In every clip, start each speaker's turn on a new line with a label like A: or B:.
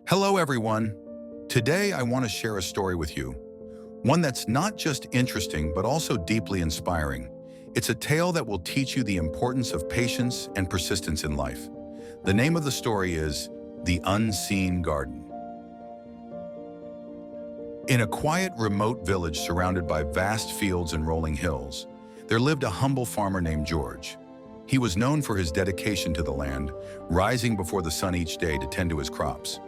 A: Hello, everyone. Today, I want to share a story with you. One that's not just interesting, but also deeply inspiring. It's a tale that will teach you the importance of patience and persistence in life. The name of the story is The Unseen Garden. In a quiet, remote village surrounded by vast fields and rolling hills, there lived a humble farmer named George. He was known for his dedication to the land, rising before the sun each day to tend to his crops.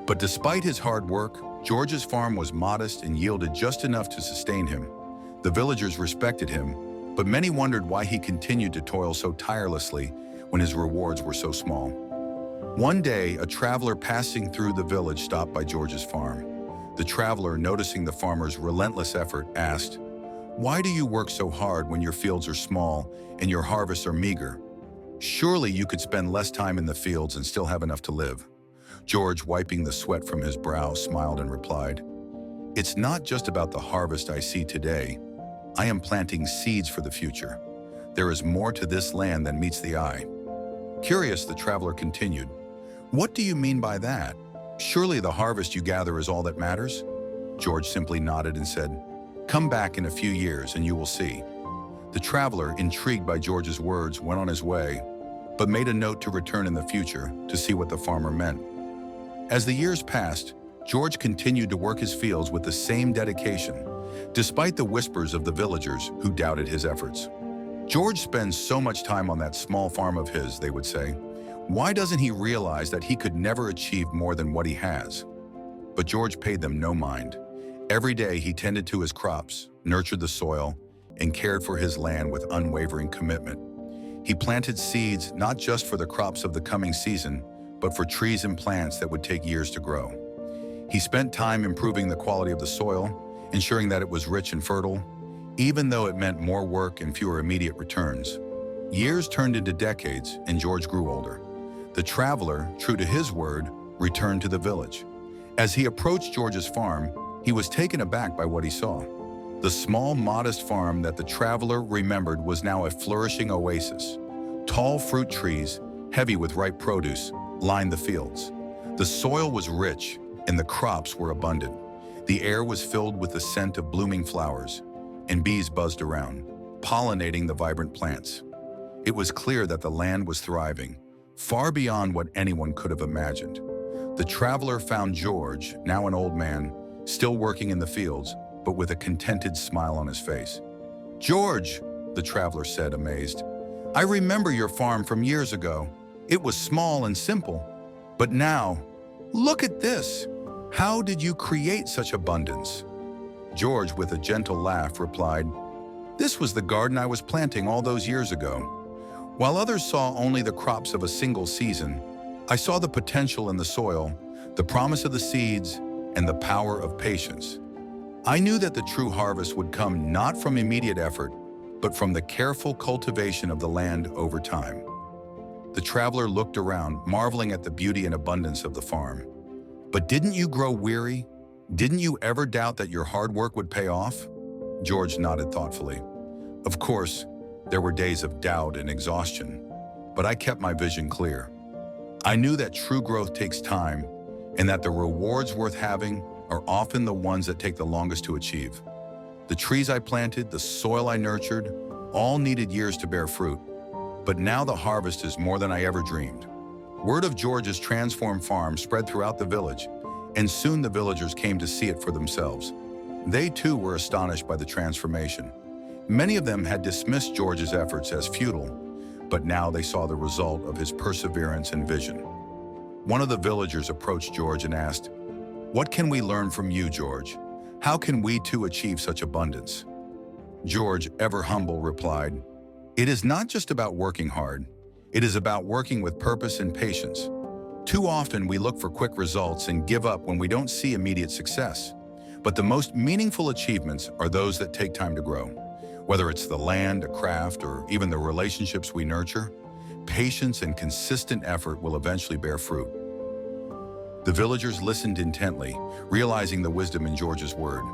A: But despite his hard work, George's farm was modest and yielded just enough to sustain him. The villagers respected him, but many wondered why he continued to toil so tirelessly when his rewards were so small. One day, a traveler passing through the village stopped by George's farm. The traveler, noticing the farmer's relentless effort, asked, "Why do you work so hard when your fields are small and your harvests are meager? Surely you could spend less time in the fields and still have enough to live." George, wiping the sweat from his brow, smiled and replied, "It's not just about the harvest I see today. I am planting seeds for the future. There is more to this land than meets the eye." Curious, the traveler continued, "What do you mean by that? Surely the harvest you gather is all that matters?" George simply nodded and said, "Come back in a few years and you will see." The traveler, intrigued by George's words, went on his way, but made a note to return in the future to see what the farmer meant. As the years passed, George continued to work his fields with the same dedication, despite the whispers of the villagers who doubted his efforts. "George spends so much time on that small farm of his," they would say. "Why doesn't he realize that he could never achieve more than what he has?" But George paid them no mind. Every day he tended to his crops, nurtured the soil, and cared for his land with unwavering commitment. He planted seeds not just for the crops of the coming season, but for trees and plants that would take years to grow. He spent time improving the quality of the soil, ensuring that it was rich and fertile, even though it meant more work and fewer immediate returns. Years turned into decades, and George grew older. The traveler, true to his word, returned to the village. As he approached George's farm, he was taken aback by what he saw. The small, modest farm that the traveler remembered was now a flourishing oasis. Tall fruit trees, heavy with ripe produce, lined the fields. The soil was rich, and the crops were abundant. The air was filled with the scent of blooming flowers, and bees buzzed around, pollinating the vibrant plants. It was clear that the land was thriving, far beyond what anyone could have imagined. The traveler found George, now an old man, still working in the fields, but with a contented smile on his face. "George," the traveler said, amazed, "I remember your farm from years ago. It was small and simple, but now, look at this. How did you create such abundance?" George, with a gentle laugh, replied, "This was the garden I was planting all those years ago. While others saw only the crops of a single season, I saw the potential in the soil, the promise of the seeds, and the power of patience. I knew that the true harvest would come not from immediate effort, but from the careful cultivation of the land over time." The traveler looked around, marveling at the beauty and abundance of the farm. "But didn't you grow weary? Didn't you ever doubt that your hard work would pay off?" George nodded thoughtfully. "Of course, there were days of doubt and exhaustion, but I kept my vision clear. I knew that true growth takes time, and that the rewards worth having are often the ones that take the longest to achieve. The trees I planted, the soil I nurtured, all needed years to bear fruit. But now the harvest is more than I ever dreamed." Word of George's transformed farm spread throughout the village, and soon the villagers came to see it for themselves. They too were astonished by the transformation. Many of them had dismissed George's efforts as futile, but now they saw the result of his perseverance and vision. One of the villagers approached George and asked, "What can we learn from you, George? How can we too achieve such abundance?" George, ever humble, replied, "It is not just about working hard. It is about working with purpose and patience. Too often we look for quick results and give up when we don't see immediate success. But the most meaningful achievements are those that take time to grow. Whether it's the land, a craft, or even the relationships we nurture, patience and consistent effort will eventually bear fruit." The villagers listened intently, realizing the wisdom in George's word.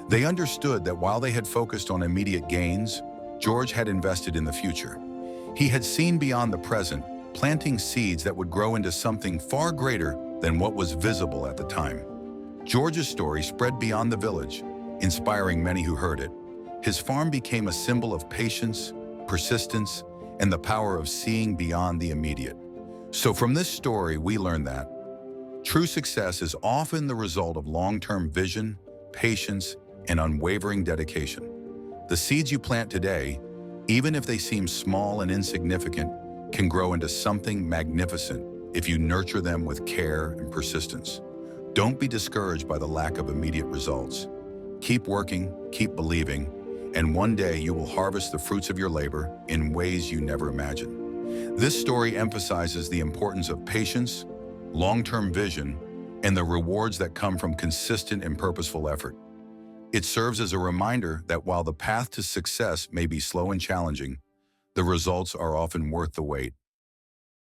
A: They understood that while they had focused on immediate gains, George had invested in the future. He had seen beyond the present, planting seeds that would grow into something far greater than what was visible at the time. George's story spread beyond the village, inspiring many who heard it. His farm became a symbol of patience, persistence, and the power of seeing beyond the immediate. So from this story, we learn that true success is often the result of long-term vision, patience, and unwavering dedication. The seeds you plant today, even if they seem small and insignificant, can grow into something magnificent if you nurture them with care and persistence. Don't be discouraged by the lack of immediate results. Keep working, keep believing, and one day you will harvest the fruits of your labor in ways you never imagined. This story emphasizes the importance of patience, long-term vision, and the rewards that come from consistent and purposeful effort. It serves as a reminder that while the path to success may be slow and challenging, the results are often worth the wait.